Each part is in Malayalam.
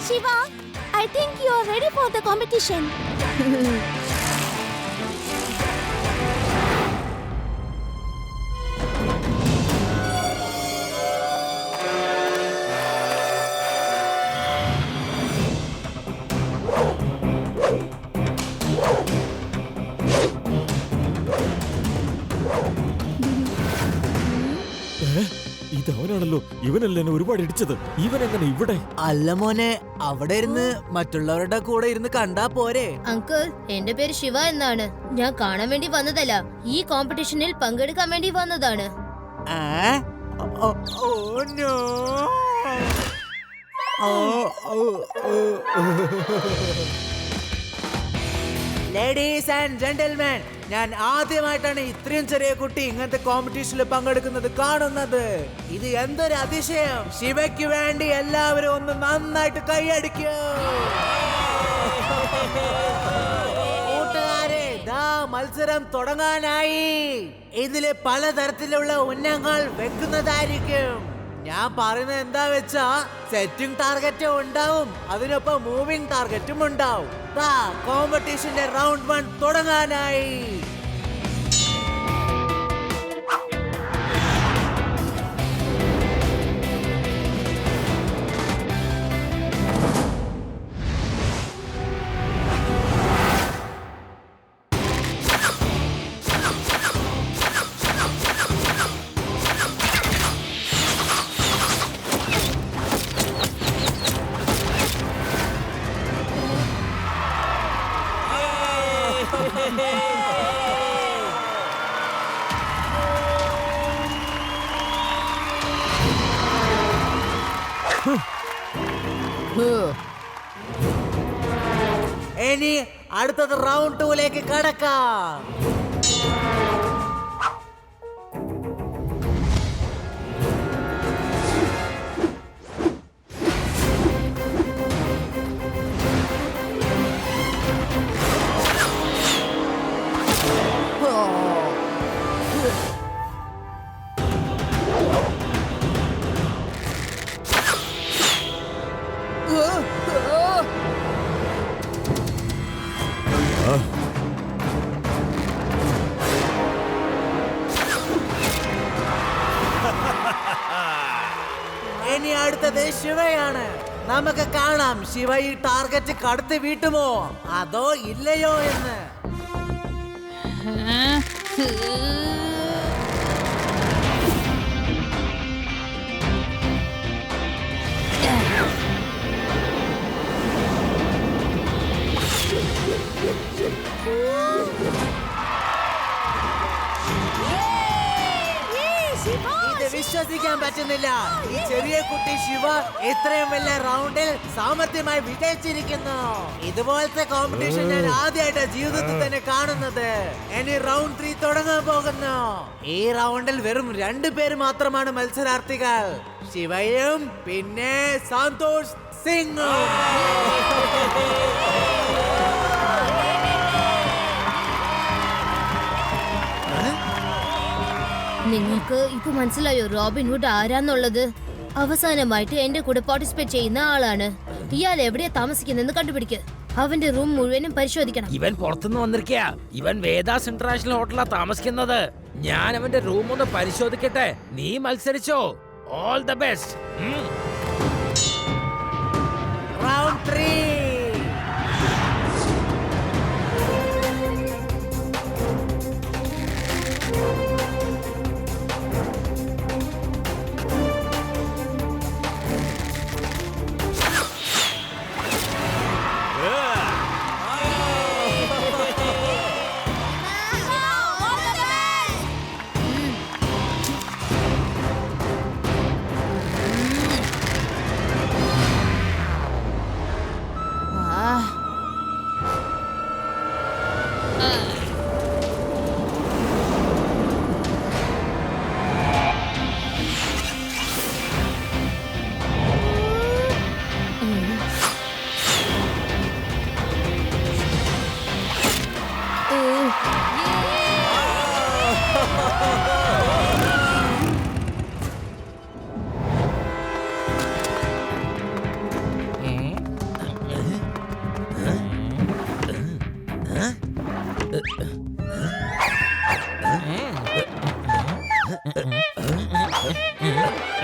Shiva, I think you are ready for the competition. ഇതവനാണല്ലോ, ഇവനല്ലേ എന്നെ ഒരുപാട് ഇടിച്ചത്. ഇവനെങ്ങനെ ഇവിടെ? അല്ല മോനെ, അവിടെ ഇരുന്ന് മറ്റുള്ളവരുടെ കൂടെ ഇരുന്ന് കണ്ടാ പോരെ? അങ്കിൾ, എന്റെ പേര് ശിവ എന്നാണ്. ഞാൻ കാണാൻ വേണ്ടി വന്നതല്ല, ഈ കോമ്പറ്റീഷനിൽ പങ്കെടുക്കാൻ വേണ്ടി വന്നതാണ്. ലേഡീസ് ആൻഡ് ജെന്റിൽമാൻ, ഞാൻ ആദ്യമായിട്ടാണ് ഇത്രയും ചെറിയ കുട്ടി ഇങ്ങനത്തെ കോമ്പറ്റീഷനിൽ പങ്കെടുക്കുന്നത് കാണുന്നത്. ഇത് എന്തൊരു അതിശയം! ശിവയ്ക്ക് വേണ്ടി എല്ലാവരും ഒന്ന് നന്നായിട്ട് കൈയടിക്കൂ. കൂട്ടുകാരെ, ദാ മത്സരം തുടങ്ങാനായി. ഇതില് പലതരത്തിലുള്ള ഉന്നങ്ങൾ വെക്കുന്നതായിരിക്കും. ഞാൻ പറയുന്നത് എന്താ വെച്ചാ, സെറ്റിംഗ് ടാർഗറ്റും ഉണ്ടാവും, അതിനൊപ്പം മൂവിംഗ് ടാർഗറ്റും ഉണ്ടാവും. കോമ്പറ്റീഷന്റെ റൗണ്ട് 1 തുടങ്ങാനായി. ഇനി അടുത്തത് റൗണ്ട് 2ലേക്ക് കടക്കാം. ഇനി അടുത്തത് ശിവയാണ്. നമുക്ക് കാണാം ശിവ ഈ ടാർഗറ്റ് കടത്തി വീട്ടുമോ അതോ ഇല്ലയോ എന്ന്. വിശ്വസിക്കാൻ പറ്റുന്നില്ല, ഈ ചെറിയ കുട്ടി ശിവ ഇത്രയും വലിയ റൗണ്ടിൽ സാമർത്ഥ്യമായി വിജയിച്ചിരിക്കുന്നു. ഇതുപോലത്തെ കോമ്പറ്റീഷൻ ഞാൻ ആദ്യമായിട്ട് ജീവിതത്തിൽ തന്നെ കാണുന്നത്. ഇനി റൗണ്ട് 3 തുടങ്ങാൻ പോകുന്നു. ഈ റൗണ്ടിൽ വെറും 2 പേര് മാത്രമാണ് മത്സരാർത്ഥികൾ, ശിവയും പിന്നെ സന്തോഷ് സിംഗും. നിങ്ങൾക്ക് ഇപ്പൊ മനസ്സിലായോ റോബിൻ ഹുഡ് ആരാന്നുള്ളത്? അവസാനമായിട്ട് എന്റെ കൂടെ പാർട്ടിസിപ്പേറ്റ് ചെയ്യുന്ന ആളാണ്. ഇയാൾ എവിടെയാ താമസിക്കുന്നെന്ന് കണ്ടുപിടിക്കുക. അവന്റെ റൂം മുഴുവനും പരിശോധിക്കണം. ഇവൻ പുറത്തുനിന്ന് വന്നിരിക്കയാ. ഇവൻ വേദാസ് ഇന്റർനാഷണൽ ഹോട്ടലാ താമസിക്കുന്നത്. ഞാൻ അവന്റെ റൂം ഒന്ന് പരിശോധിക്കട്ടെ. നീ മത്സരിച്ചോ. All the best. റൗണ്ട് 3.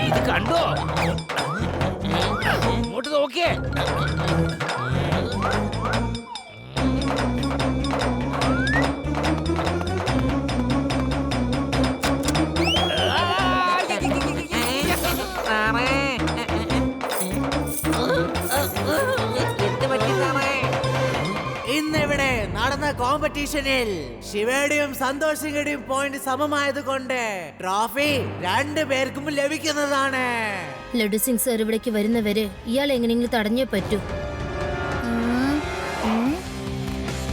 ഇത് കണ്ടോ? ഇങ്ങോട്ട് നോക്കിയേ. ഇന്നിവിടെ നടന്ന കോമ്പറ്റീഷനിൽ ശിവയുടെയും സന്തോഷ് സിംഗയുടെയും പോയിന്റ് സമമായതുകൊണ്ട് ട്രോഫി 2 പേർക്കും ലഭിക്കുന്നതാണ്. ലഡു സിംഗ് സർ ഇവിടേക്ക് വരുന്നവരെ ഇയാൾ എങ്ങനെയെങ്കിലും തടഞ്ഞേ പറ്റൂ.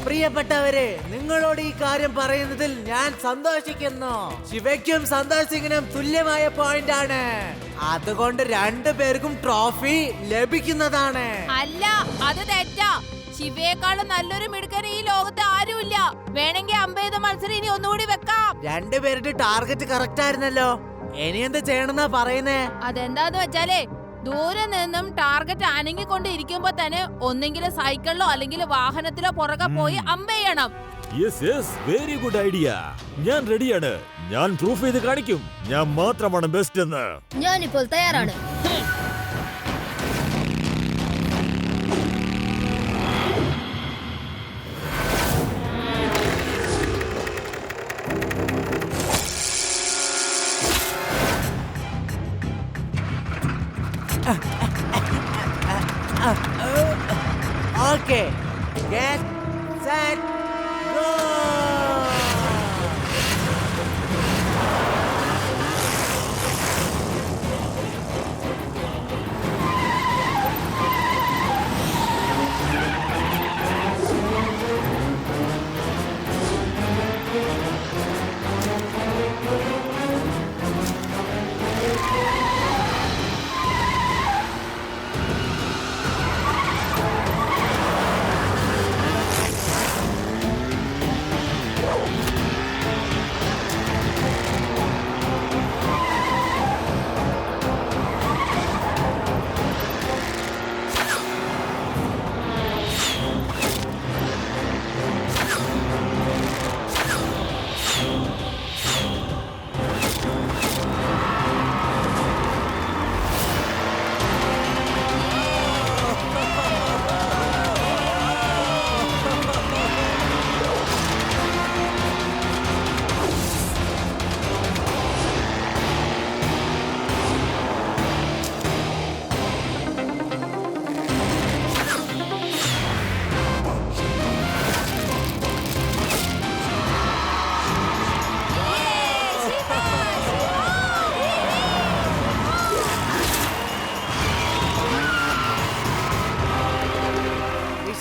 പ്രിയപ്പെട്ടവരെ, നിങ്ങളോട് ഈ കാര്യം പറയുന്നതിൽ ഞാൻ സന്തോഷിക്കുന്നു. ശിവയ്ക്കും സന്തോഷ് സിംഗിനും തുല്യമായ പോയിന്റ് ആണ്. അതുകൊണ്ട് 2 പേർക്കും ട്രോഫി ലഭിക്കുന്നതാണ്. അല്ല, അത് തെറ്റാ. ശിവയെക്കാളും നല്ലൊരു മിടുക്കൻ ഈ ലോകത്ത് ആരുമില്ല. വേണമെങ്കിൽ അമ്പെയ്ത മത്സരം ഇനി ഒന്നുകൂടി വെക്കാം. 2 പേരുടെ ടാർഗറ്റ് കറക്റ്റ് ആയിരുന്നല്ലോ. ഇനി എന്ത് ചെയ്യണമെന്നാ പറയുന്നേ? അതെന്താന്ന് വെച്ചാലേ, ദൂരെ നിന്നും ടാർഗറ്റ് അനങ്ങിക്കൊണ്ട് ഇരിക്കുമ്പോ തന്നെ ഒന്നെങ്കിലും സൈക്കിളിലോ അല്ലെങ്കിൽ വാഹനത്തിലോ പുറകെ പോയി അമ്പെയ്യണം. Very good idea. ഞാൻ റെഡിയാണ്. ഞാൻ പ്രൂഫ് ചെയ്ത് കാണിക്കും. ഞാൻ മാത്രമാണ് ബെസ്റ്റ് എന്ന്. ഞാനിപ്പോൾ തയ്യാറാണ്. Okay, get set, go!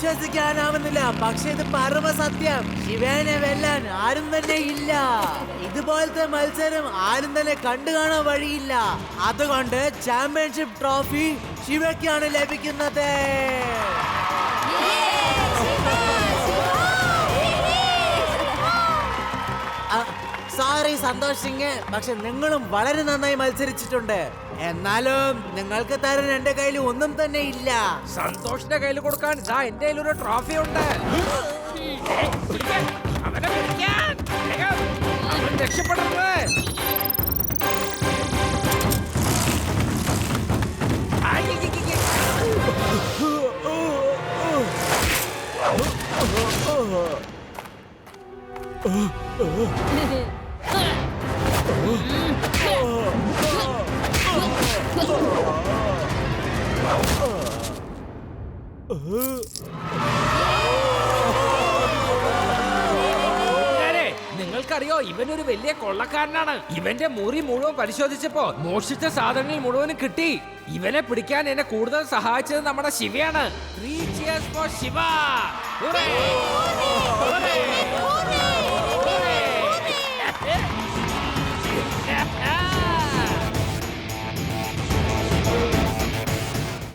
വിശ്വസിക്കാനാവുന്നില്ല, പക്ഷെ ഇത് പരമസത്യം. ശിവനെ വെല്ലാൻ ആരും തന്നെ ഇല്ല. ഇതുപോലത്തെ മത്സരം ആരും തന്നെ കണ്ടു കാണാൻ വഴിയില്ല. അതുകൊണ്ട് ചാമ്പ്യൻഷിപ്പ് ട്രോഫി ശിവയ്ക്കാണ് ലഭിക്കുന്നത്. സോറി സന്തോഷ് സിംഗ്, പക്ഷെ നിങ്ങളും വളരെ നന്നായി മത്സരിച്ചിട്ടുണ്ട്. എന്നാലും നിങ്ങൾക്ക് തരാൻ എന്റെ കയ്യിൽ ഒന്നും തന്നെ ഇല്ല. സന്തോഷിന്റെ കയ്യിൽ കൊടുക്കാൻ ഇതാ എന്റെ കയ്യിലൊരു ട്രോഫി ഉണ്ട്. പിടിക്കാൻ, അവനെ പിടിക്കാൻ. വേഗം, അവൻ രക്ഷപ്പെടരുത്. നിങ്ങൾക്കറിയോ ഇവനൊരു വലിയ കൊള്ളക്കാരനാണ്. ഇവന്റെ മുറി മുഴുവൻ പരിശോധിച്ചപ്പോ മോഷ്ടിച്ച സാധനങ്ങൾ മുഴുവനും കിട്ടി. ഇവനെ പിടിക്കാൻ എന്നെ കൂടുതൽ സഹായിച്ചത് നമ്മുടെ ശിവയാണ്. 3 cheers for Shiva. Hooray! Hooray!